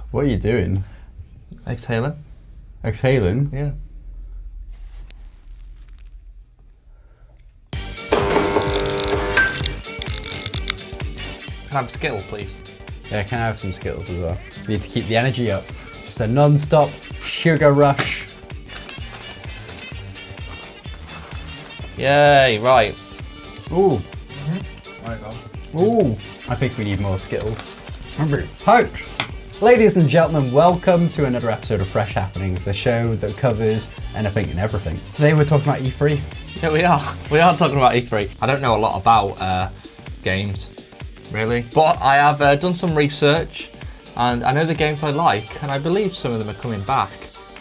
What are you doing? Exhaling. Exhaling? Yeah. Can I have a Skittle, please? Yeah, can I have some Skittles as well? Need to keep the energy up. Just a non-stop sugar rush. Yay, right. Ooh. There you go. Ooh. I think we need more Skittles. Remember, Hope. Ladies and gentlemen, welcome to another episode of Fresh Happenings, the show that covers anything and everything. Today we're talking about E3. Yeah, we are. We are talking about E3. I don't know a lot about games, really. But I have done some research, and I know the games I like, and I believe some of them are coming back.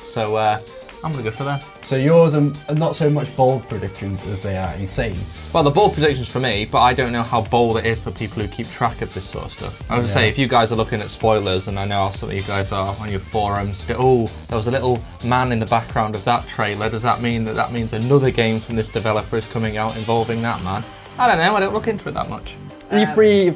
So I'm going to go for them. So yours are not so much bold predictions as they are insane. Well, the bold predictions for me, but I don't know how bold it is for people who keep track of this sort of stuff. I would say if you guys are looking at spoilers, and I know how some of you guys are on your forums, go, oh, there was a little man in the background of that trailer. Does that mean that means another game from this developer is coming out involving that man? I don't know. I don't look into it that much. E3,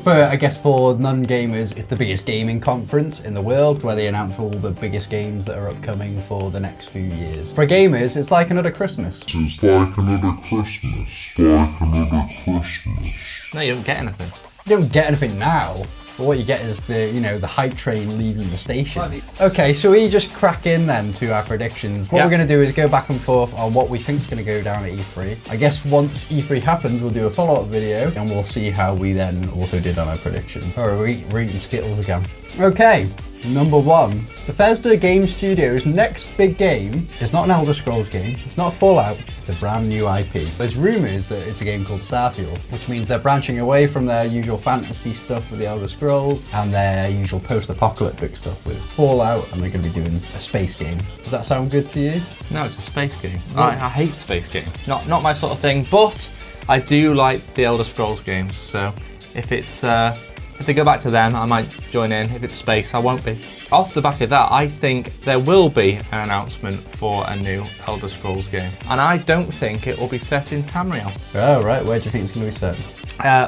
for non-gamers, is the biggest gaming conference in the world where they announce all the biggest games that are upcoming for the next few years. For gamers, it's like another Christmas. It's like another Christmas. Like another Christmas. No, you don't get anything. You don't get anything now, but what you get is the hype train leaving the station. Okay, so we just crack in then to our predictions. What we're going to do is go back and forth on what we think is going to go down at E3. I guess once E3 happens, we'll do a follow-up video and we'll see how we then also did on our predictions. Or we're eating Skittles again. Okay. Number 1, Bethesda Game Studios' next big game is not an Elder Scrolls game, it's not Fallout, it's a brand new IP. There's rumours that it's a game called Starfield, which means they're branching away from their usual fantasy stuff with the Elder Scrolls and their usual post-apocalyptic stuff with Fallout, and they're going to be doing a space game. Does that sound good to you? No, it's a space game. I hate space games. Not my sort of thing, but I do like the Elder Scrolls games, so if it's... if they go back to them, I might join in. If it's space, I won't be. Off the back of that, I think there will be an announcement for a new Elder Scrolls game. And I don't think it will be set in Tamriel. Oh, right. Where do you think it's going to be set?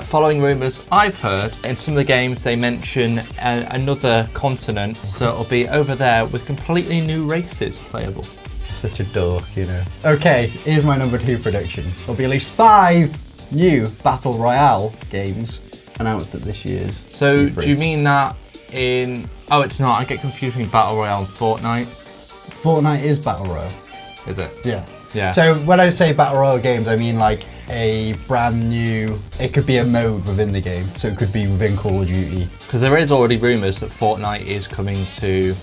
Following rumours I've heard, in some of the games they mention another continent, so it'll be over there with completely new races playable. Such a dork, Okay, here's my number 2 prediction. There'll be at least 5 new Battle Royale games announced at this year's So E3. do you mean that in... Oh, it's not. I get confused between Battle Royale and Fortnite. Fortnite is Battle Royale. Is it? Yeah. Yeah. So when I say Battle Royale games, I mean like a brand new... It could be a mode within the game. So it could be within Call of Duty. Because there is already rumours that Fortnite is coming to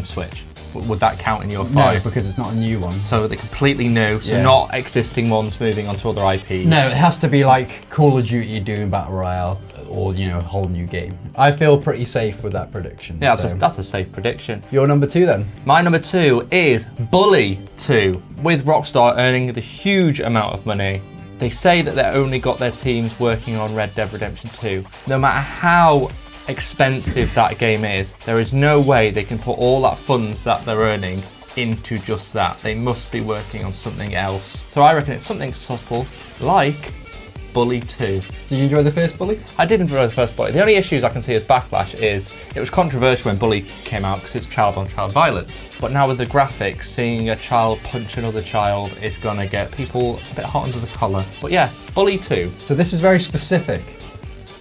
Switch. Would that count in your 5? No, because it's not a new one. So they're completely new, so not existing ones moving on to other IPs. No, it has to be like Call of Duty doing Battle Royale or, a whole new game. I feel pretty safe with that prediction. Yeah, so. that's a safe prediction. Your number 2 then? My number 2 is Bully 2. With Rockstar earning the huge amount of money, they say that they only got their teams working on Red Dead Redemption 2. No matter how expensive that game is, there is no way they can put all that funds that they're earning into just that. They must be working on something else. So I reckon it's something subtle like Bully 2. Did you enjoy the first Bully? I did enjoy the first Bully. The only issues I can see as backlash is it was controversial when Bully came out because it's child-on-child violence. But now with the graphics, seeing a child punch another child is gonna get people a bit hot under the collar. But yeah, Bully 2. So this is very specific.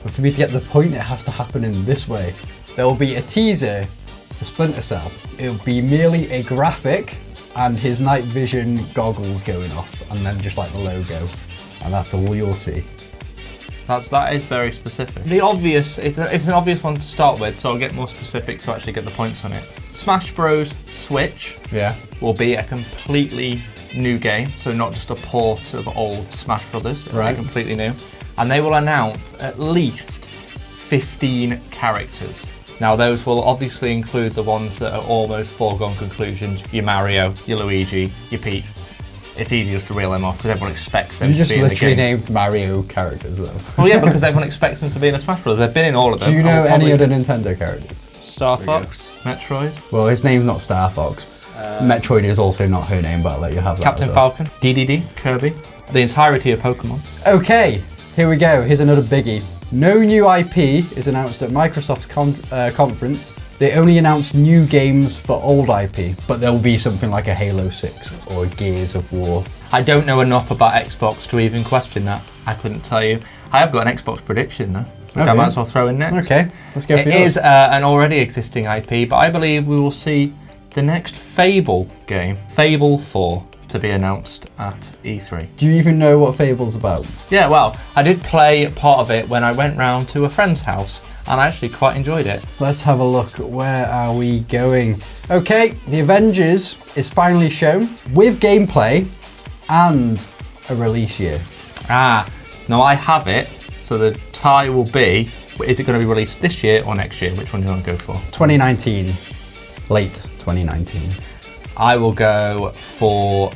But for me to get the point, it has to happen in this way. There will be a teaser for Splinter Cell. It'll be merely a graphic and his night vision goggles going off, and then just like the logo. And that's all you'll see. That is very specific. The obvious, it's an obvious one to start with, so I'll get more specific to actually get the points on it. Smash Bros. Switch will be a completely new game, so not just a port of old Smash Brothers, it'll be completely new. And they will announce at least 15 characters. Now those will obviously include the ones that are almost foregone conclusions, your Mario, your Luigi, your Peach. It's easy just to reel them off because everyone expects them to be in the game. You just literally named Mario characters though. Well yeah, because everyone expects them to be in a Smash Bros. They've been in all of them. Do you know any other Nintendo characters? Star Fox, Metroid. Well, his name's not Star Fox. Metroid is also not her name, but I'll let you have that. Captain Falcon, DDD, Kirby, the entirety of Pokemon. Okay, here we go. Here's another biggie. No new IP is announced at Microsoft's conference they only announced new games for old IP, but there'll be something like a Halo 6 or a Gears of War. I don't know enough about Xbox to even question that. I couldn't tell you. I have got an Xbox prediction though, which I might as well throw in next. Okay, let's go for yours. It is an already existing IP, but I believe we will see the next Fable game, Fable 4, to be announced at E3. Do you even know what Fable's about? Yeah, well, I did play part of it when I went round to a friend's house, and I actually quite enjoyed it. Let's have a look. Where are we going? Okay, the Avengers is finally shown with gameplay and a release year. Now I have it, so the tie will be, is it going to be released this year or next year? Which one do you want to go for? 2019. Late 2019. I will go for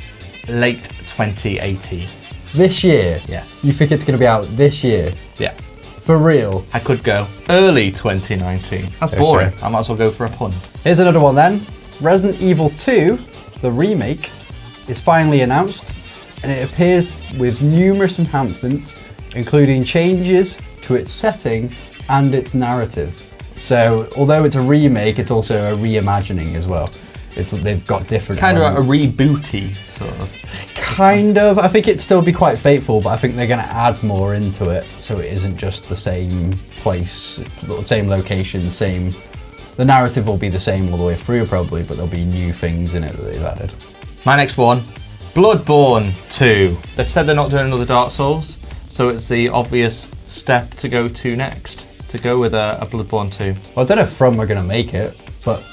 late 2018. This year? Yeah. You think it's going to be out this year? Yeah. For real? I could go early 2019. That's boring. I might as well go for a punt. Here's another one then. Resident Evil 2, the remake, is finally announced, and it appears with numerous enhancements, including changes to its setting and its narrative. So, although it's a remake, it's also a reimagining as well. They've got different kind elements. of a rebooty sort of. Kind of. I think it'd still be quite faithful, but I think they're going to add more into it, so it isn't just the same place, same location, same. The narrative will be the same all the way through probably, but there'll be new things in it that they've added. My next one, Bloodborne 2. They've said they're not doing another Dark Souls, so it's the obvious step to go to next, to go with a Bloodborne 2. Well, I don't know if From are going to make it, but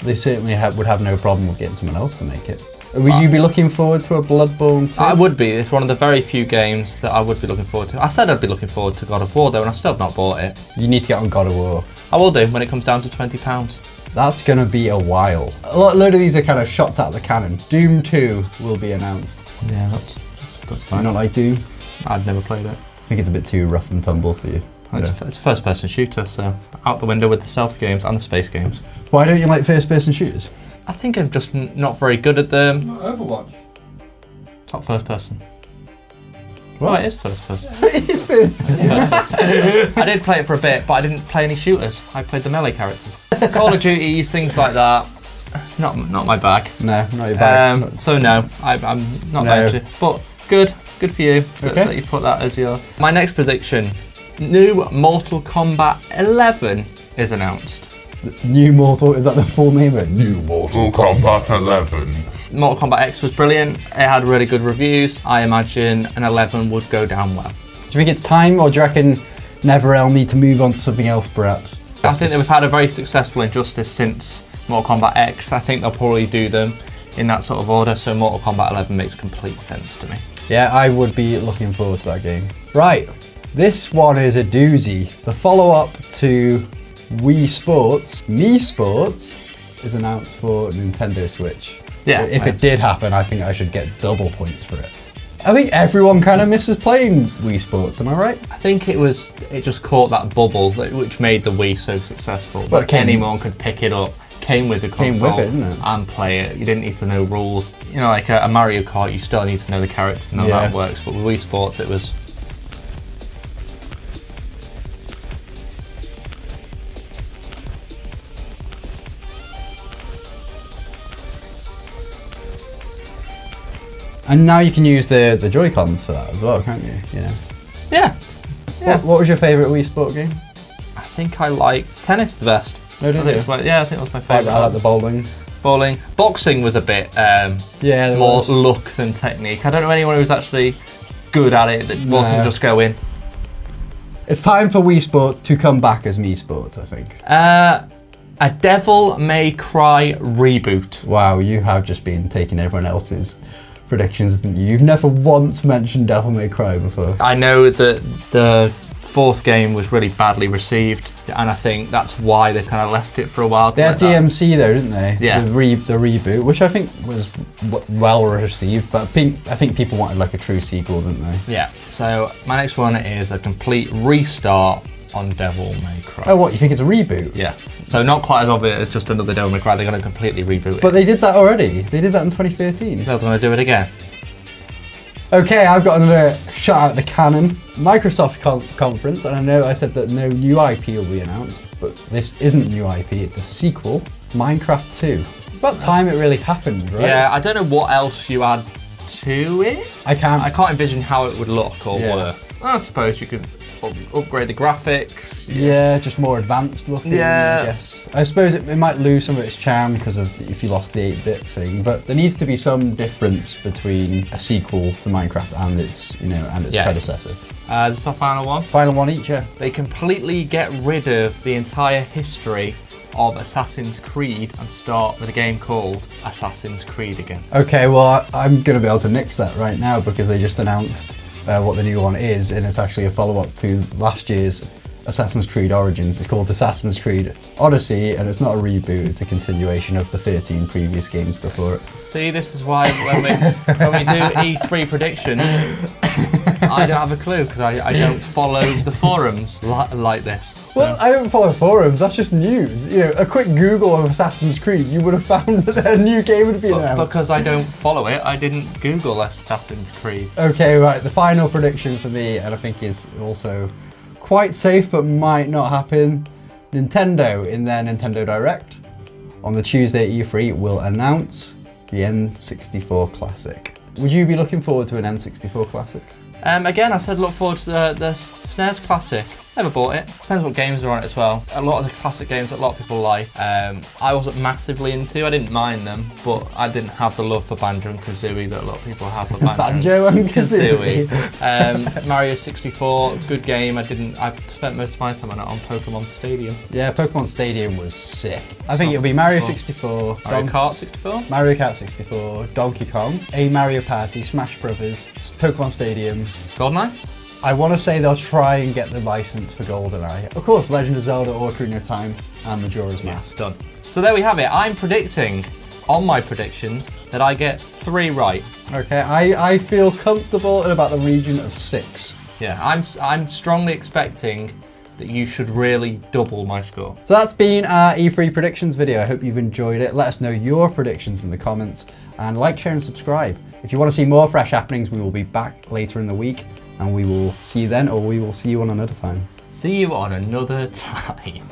they certainly would have no problem with getting someone else to make it. Would you be looking forward to a Bloodborne 2? I would be. It's one of the very few games that I would be looking forward to. I said I'd be looking forward to God of War though, and I still have not bought it. You need to get on God of War. I will do when it comes down to £20. That's going to be a while. A load of these are kind of shots out of the cannon. Doom 2 will be announced. Yeah, that's fine. You not like Doom? I've never played it. I think it's a bit too rough and tumble for you. It's a first-person shooter, so out the window with the stealth games and the space games. Why don't you like first-person shooters? I think I'm just not very good at them. Overwatch. Top first person. What? Oh, it is first person. It is first-person. I did play it for a bit, but I didn't play any shooters. I played the melee characters. Call of Duties, things like that. Not my bag. No, not your bag. So no, I'm not there to. But good for you that you put that as your. My next prediction: new Mortal Kombat 11 is announced. New Mortal, is that the full name of it? New Mortal Kombat 11. Mortal Kombat X was brilliant. It had really good reviews. I imagine an 11 would go down well. Do you think it's time, or do you reckon NetherRealm need to move on to something else perhaps? I think that we've had a very successful Injustice since Mortal Kombat X. I think they'll probably do them in that sort of order, so Mortal Kombat 11 makes complete sense to me. Yeah, I would be looking forward to that game. Right, this one is a doozy. The follow-up to Wii Sports, Mii Sports, is announced for Nintendo Switch. Yeah. If it did happen, I think I should get double points for it. I think everyone kind of misses playing Wii Sports, am I right? I think it just caught that bubble which made the Wii so successful. Well, But anyone could pick it up, came with the console Came with it, didn't it? and play it. You didn't need to know rules. You know, like a Mario Kart, you still need to know the characters and how that works. But with Wii Sports, it was. And now you can use the Joy-Cons for that as well, can't you? Yeah. What was your favourite Wii Sport game? I think I liked tennis the best. Oh, did I think you? it was I think it was my favourite. I like the bowling. Bowling. Boxing was a bit there more was. look than technique. I don't know anyone who was actually good at it that wasn't just go in. It's time for Wii Sports to come back as Mii Sports, I think. A Devil May Cry reboot. Wow, you have just been taking everyone else's predictions, haven't you? You've never once mentioned Devil May Cry before. I know that the fourth game was really badly received, and I think that's why they kind of left it for a while. They had DMC though, didn't they? Yeah. The reboot, which I think was well received, but I think people wanted like a true sequel, didn't they? Yeah. So my next one is a complete restart on Devil May Cry. Oh, what? You think it's a reboot? Yeah. So not quite as obvious as just another Devil May Cry. They're going to completely reboot it. But they did that already. They did that in 2013. They're going to do it again. Okay, I've got another shot at the cannon. Microsoft's conference, and I know I said that no new IP will be announced, but this isn't new IP, it's a sequel, Minecraft 2. About time it really happened, right? Yeah, I don't know what else you add to it. I can't envision how it would look or work. I suppose you could upgrade the graphics. Yeah, just more advanced looking, I guess. I suppose it might lose some of its charm because of if you lost the 8-bit thing, but there needs to be some difference between a sequel to Minecraft and its, predecessor. This is our final one. Final one each, yeah. They completely get rid of the entire history of Assassin's Creed and start with a game called Assassin's Creed again. Okay, well, I'm going to be able to nix that right now because they just announced what the new one is, and it's actually a follow-up to last year's Assassin's Creed Origins. It's called Assassin's Creed Odyssey, and it's not a reboot, it's a continuation of the 13 previous games before it. See, this is why when we do E3 predictions, I don't have a clue because I don't follow the forums like this. So. Well, I don't follow forums, that's just news. A quick Google of Assassin's Creed, you would have found that a new game would be announced. Because I don't follow it, I didn't Google Assassin's Creed. Okay, right, the final prediction for me, and I think is also quite safe but might not happen. Nintendo, in their Nintendo Direct, on the Tuesday at E3, will announce the N64 Classic. Would you be looking forward to an N64 Classic? Again, I said look forward to the SNES Classic. Never bought it. Depends what games are on it as well. A lot of the classic games that a lot of people like, I wasn't massively into. I didn't mind them, but I didn't have the love for Banjo and Kazooie that a lot of people have for Banjo and Kazooie. Mario 64, good game. I spent most of my time on it on Pokemon Stadium. Yeah, Pokemon Stadium was sick. I think it'll be Mario 64, Mario Kart 64, Mario Kart 64, Donkey Kong, a Mario Party, Smash Brothers, Pokemon Stadium, GoldenEye. I want to say they'll try and get the license for GoldenEye. Of course, Legend of Zelda, Ocarina of Time, and Majora's Mask. Done. So there we have it. I'm predicting, on my predictions, that I get 3 right. Okay, I feel comfortable in about the region of 6. Yeah, I'm strongly expecting that you should really double my score. So that's been our E3 predictions video. I hope you've enjoyed it. Let us know your predictions in the comments, and like, share, and subscribe. If you want to see more fresh happenings, we will be back later in the week. And we will see you then, or we will see you on another time. See you on another time.